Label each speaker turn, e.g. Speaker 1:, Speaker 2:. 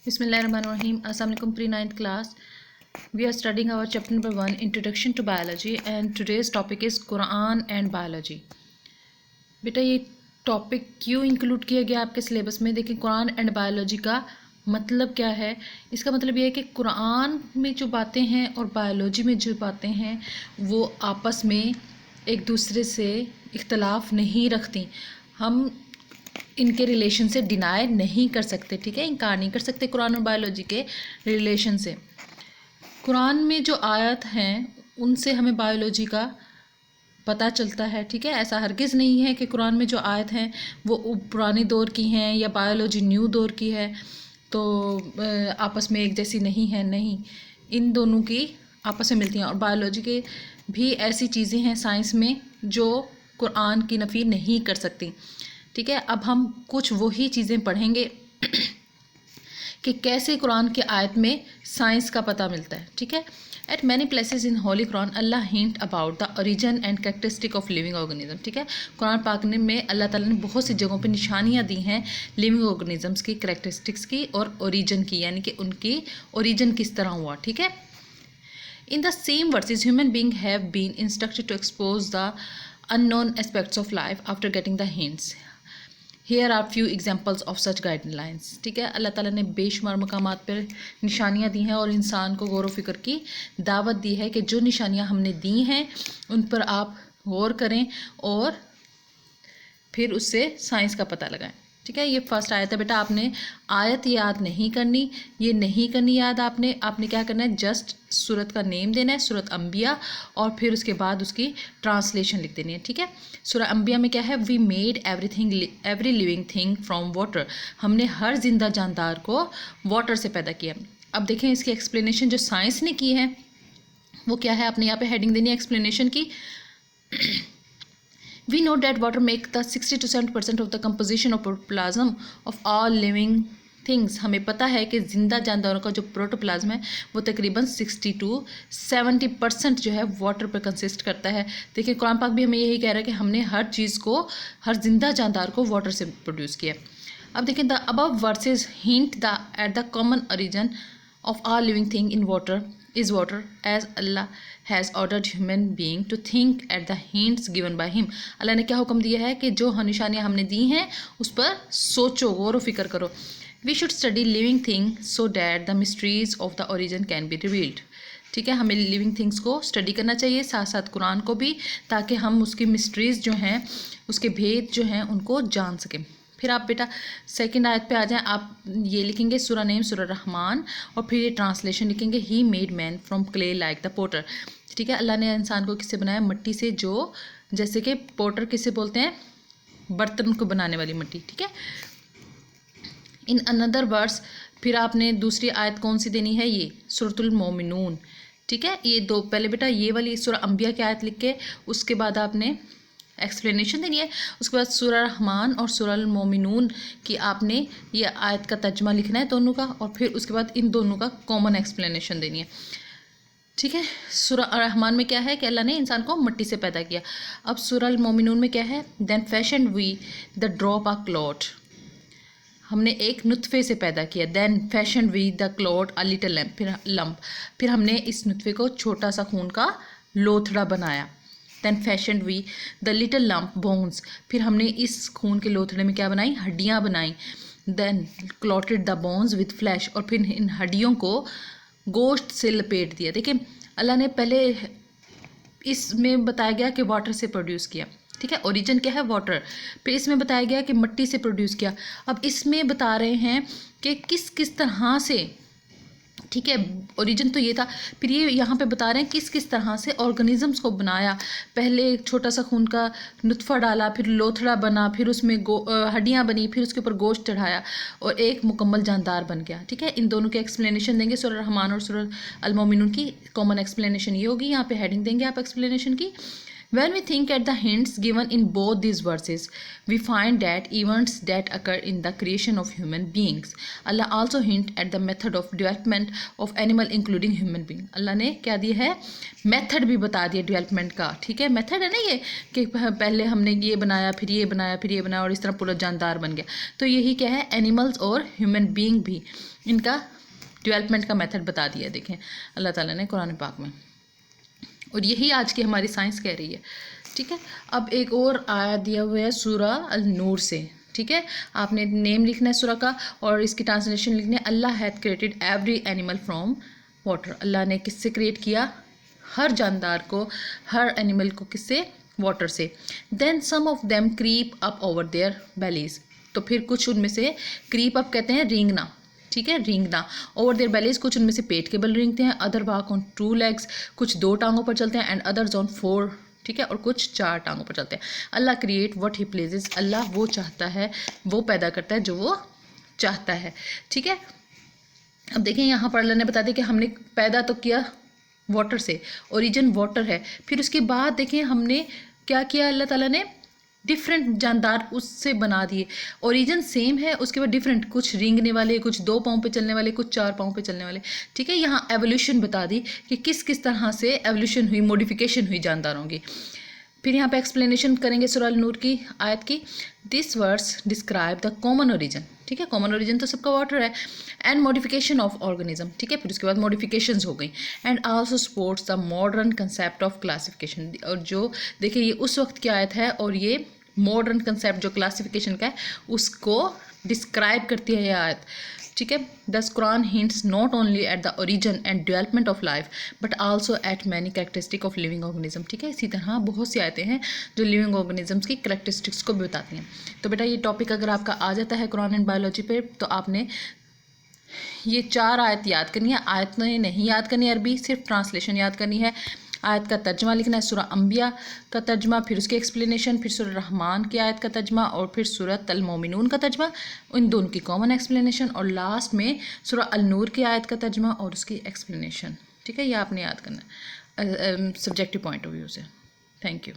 Speaker 1: Bismillahirrahmanirrahim. Assalamu alaikum pre-9th class. We are studying our chapter number 1 Introduction to Biology and today's topic is Quran and Biology. बेटा ये topic क्यों include किया गया आपके syllabus में? देखिए कुरान एंड बायोलॉजी का मतलब क्या है। इसका मतलब ये है कि कुरान में जो बातें हैं और बायोलॉजी में जो बातें हैं वो आपस में एक दूसरे से इख्तलाफ नहीं रखती। हम इनके रिलेशन से डिनाई नहीं कर सकते, ठीक है, इनकार नहीं कर सकते कुरान और बायोलॉजी के रिलेशन से। कुरान में जो आयत हैं उनसे हमें बायोलॉजी का पता चलता है, ठीक है। ऐसा हरगिज़ नहीं है कि कुरान में जो आयत हैं वो पुराने दौर की हैं या बायोलॉजी न्यू दौर की है तो आपस में एक जैसी नहीं है, नहीं, इन दोनों की आपस में मिलती हैं। और बायोलॉजी के भी ऐसी चीज़ें हैं साइंस में जो कुरान की नफ़ी नहीं कर सकती, ठीक है। अब हम कुछ वही चीज़ें पढ़ेंगे कि कैसे कुरान के आयत में साइंस का पता मिलता है, ठीक है। Eight many places in Holi Quran Allah hint about the origin and characteristic of living organism, ठीक है। कुरान पाक में अल्लाह ताला ने बहुत सी जगहों पे निशानियाँ दी हैं लिविंग ऑर्गेनिजम्स की, कैरेक्टरिस्टिक्स की और ओरिजिन की, यानी कि उनकी ओरिजिन किस तरह हुआ, ठीक है। In the same verses human being have been instructed to expose the unknown aspects of life after getting the hints. Here are few examples of such guidelines, ठीक है। अल्लाह ताला ने बेशुमार मकामात पर निशानियाँ दी हैं और इंसान को गौर व फिक्र की दावत दी है कि जो निशानियाँ हमने दी हैं उन पर आप गौर करें और फिर उससे साइंस का पता लगाएं, ठीक है। ये फर्स्ट आयत है बेटा। आपने आयत याद नहीं करनी, ये नहीं करनी याद आपने क्या करना है, जस्ट सूरत का नेम देना है, सूरत अंबिया, और फिर उसके बाद उसकी ट्रांसलेशन लिख देनी है, ठीक है। सूरह अंबिया में क्या है, we made every living thing from water, हमने हर जिंदा जानदार को वाटर से पैदा किया। अब देखें इसकी एक्सप्लेनेशन जो साइंस ने की है वो क्या है, आपने यहाँ पे हेडिंग देनी है एक्सप्लेनेशन की। We know that water make the 60 to 70% of the composition of protoplasm of all living things. हमें पता है कि जिंदा जानदारों का जो प्रोटोप्लाज्म है वो तकरीबन 60 to 70% जो है वाटर पर कंसिस्ट करता है। देखिए कुरान पाक भी हमें यही कह रहा है कि हमने हर चीज़ को, हर जिंदा जानदार को वाटर से प्रोड्यूस किया। अब देखिए the above versus hint the at the common origin of all living thing in water is water as Allah has ordered human being to think at the hints given by him. अल्लाह ने क्या हुक्म दिया है कि जो निशानियाँ हमने दी हैं उस पर सोचो, गौर व फिक्र करो। We should study living things so that the mysteries of the origin can be revealed. ठीक है, हमें लिविंग थिंग्स को स्टडी करना चाहिए, साथ साथ कुरान को भी, ताकि हम उसकी मिस्ट्रीज़ जो हैं, उसके भेद जो हैं उनको जान सकें। फिर आप बेटा सेकंड आयत पे आ जाएं। आप ये लिखेंगे सूरह नेम सूरह रहमान और फिर ये ट्रांसलेशन लिखेंगे he made man from clay like the potter, ठीक है। अल्लाह ने इंसान को किससे बनाया, मिट्टी से, जो जैसे कि पोटर किसे बोलते हैं, बर्तन को बनाने वाली मिट्टी, ठीक है। इन अनदर वर्ड्स फिर आपने दूसरी आयत कौन सी देनी है, ये सूरतुल मोमिनून, ठीक है। ये दो पहले बेटा ये वाली सूरह अंबिया की आयत लिख के उसके बाद आपने एक्सप्लेनेशन देनी है। उसके बाद सूरह रहमान और सूरह मोमिनून की आपने ये आयत का तर्जुमा लिखना है दोनों का, और फिर उसके बाद इन दोनों का कॉमन एक्सप्लेनेशन देनी है, ठीक है। सूरह रहमान में क्या है कि अल्लाह ने इंसान को मिट्टी से पैदा किया। अब सूरह मोमिनून में क्या है, then fashion we the drop a clot, हमने एक नुतफ़े से पैदा किया। Then fashion we the clot a little lump, फिर हमने इस नुतफ़े को छोटा सा खून का लोथड़ा बनाया। Then fashion we the little lump bones, फिर हमने इस खून के लोथड़े में क्या बनाई, हड्डियाँ बनाई। Then clothed the bones with flesh, और फिर इन हड्डियों को गोश्त से लपेट दिया। देखिए अल्लाह ने पहले इसमें बताया गया कि वाटर से प्रोड्यूस किया, ठीक है, ओरिजिन क्या है वाटर। फिर इसमें बताया गया कि मिट्टी से प्रोड्यूस किया। अब इसमें बता रहे हैं कि किस किस तरह से, ठीक है, ओरिजिन तो ये था, फिर ये यहाँ पे बता रहे हैं किस किस तरह से ऑर्गेनिजम्स को बनाया। पहले एक छोटा सा खून का नुतफ़ा डाला, फिर लोथड़ा बना, फिर उसमें हड्डियाँ बनी, फिर उसके ऊपर गोश्त चढ़ाया और एक मुकम्मल जानदार बन गया, ठीक है। इन दोनों के एक्सप्लेनेशन देंगे, सूरह रहमान और सूरह अल मोमिनून की कॉमन एक्सप्लेनेशन ये होगी। यहाँ पे हेडिंग देंगे आप एक्सप्लेनेशन की। When we think at the hints given in both these verses, we find that events that occur in the creation of human beings. Allah also hint at the method of development of animal including human being. अल्लाह ने क्या दिया है, method भी बता दिया development का, ठीक है। मेथड है ना ये कि पहले हमने ये बनाया, फिर ये बनाया, फिर ये बनाया और इस तरह पूरा जानदार बन गया। तो यही क्या है, एनिमल्स और ह्यूमन बीइंग भी, इनका डेवलपमेंट का मेथड बता दिया देखें अल्लाह ताला ने कुरान पाक में, और यही आज की हमारी साइंस कह रही है। ठीक है, अब एक और आया दिया हुआ है सूरा अल नूर से। ठीक है, आपने नेम लिखना है सूरा का और इसकी ट्रांसलेशन लिखनी है, Allah hath created every animal from water. Allah ने किससे क्रिएट किया? हर जानदार को, हर एनिमल को किससे? वाटर से। Then some of them creep up over their bellies, तो फिर कुछ उनमें से क्रीप अप कहते हैं रेंगना, ठीक है, रेंगना, ओवर देयर बेलीज, कुछ उनमें से पेट के बल रेंगते हैं, अदर वॉक ऑन 2 legs, कुछ 2 टांगों पर चलते हैं, एंड अदर्स ऑन 4, ठीक है, और कुछ 4 टांगों पर चलते हैं। अल्लाह क्रिएट व्हाट ही प्लेजेस, अल्लाह वो चाहता है, वो पैदा करता है जो वो चाहता है। ठीक है, अब देखें यहाँ पर अल्लाह ने बता दिया कि हमने पैदा तो किया वाटर से, ओरिजिन वाटर है, फिर उसके बाद देखें हमने क्या किया, अल्लाह ताला ने डिफरेंट जानदार उससे बना दिए। ओरिजिन सेम है, उसके बाद डिफरेंट, कुछ रेंगने वाले, कुछ 2 पाँव पे चलने वाले, कुछ 4 पाँव पे चलने वाले। ठीक है, यहाँ एवोल्यूशन बता दी कि किस किस तरह से एवोल्यूशन हुई, मॉडिफिकेशन हुई जानदारों की। फिर यहाँ पे एक्सप्लेनेशन करेंगे सूरह अल नूर की आयत की। This verse describe the common origin, ठीक है, कॉमन ओरिजिन तो सबका वाटर है, एंड मॉडिफिकेशन ऑफ ऑर्गेनिज्म, ठीक है, फिर उसके बाद मॉडिफिकेशंस हो गई, and also supports the modern concept of classification. और जो देखिए ये उस वक्त की आयत है और ये मॉडर्न कंसेप्ट जो क्लासिफिकेशन का है उसको डिस्क्राइब करती है ये आयत। ठीक है, दस Quran hints not only at the origin and development of life but also at many characteristic of living organism. ठीक है, इसी तरह बहुत सी आयतें हैं जो लिविंग ऑर्गेनिजम्स की कैरेक्टरिस्टिक्स को भी बताती हैं। तो बेटा ये टॉपिक अगर आपका आ जाता है कुरान एंड बायोलॉजी पे, तो आपने ये 4 आयत याद करनी है। आयत नहीं याद करनी है अरबी, सिर्फ ट्रांसलेशन याद करनी है। आयत का तर्जमा लिखना है, सूरह अंबिया का तर्जमा, फिर उसकी एक्सप्लेनेशन, फिर सूरह रहमान की आयत का तर्जमा, और फिर सूरह अल मोमिनून का तर्जमा, इन दोनों की कॉमन एक्सप्लेनेशन, और लास्ट में सूरह अल नूर की आयत का तर्जमा और उसकी एक्सप्लेनेशन। ठीक है, ये आपने याद करना है सब्जेक्टिव पॉइंट ऑफ व्यू से। Thank you.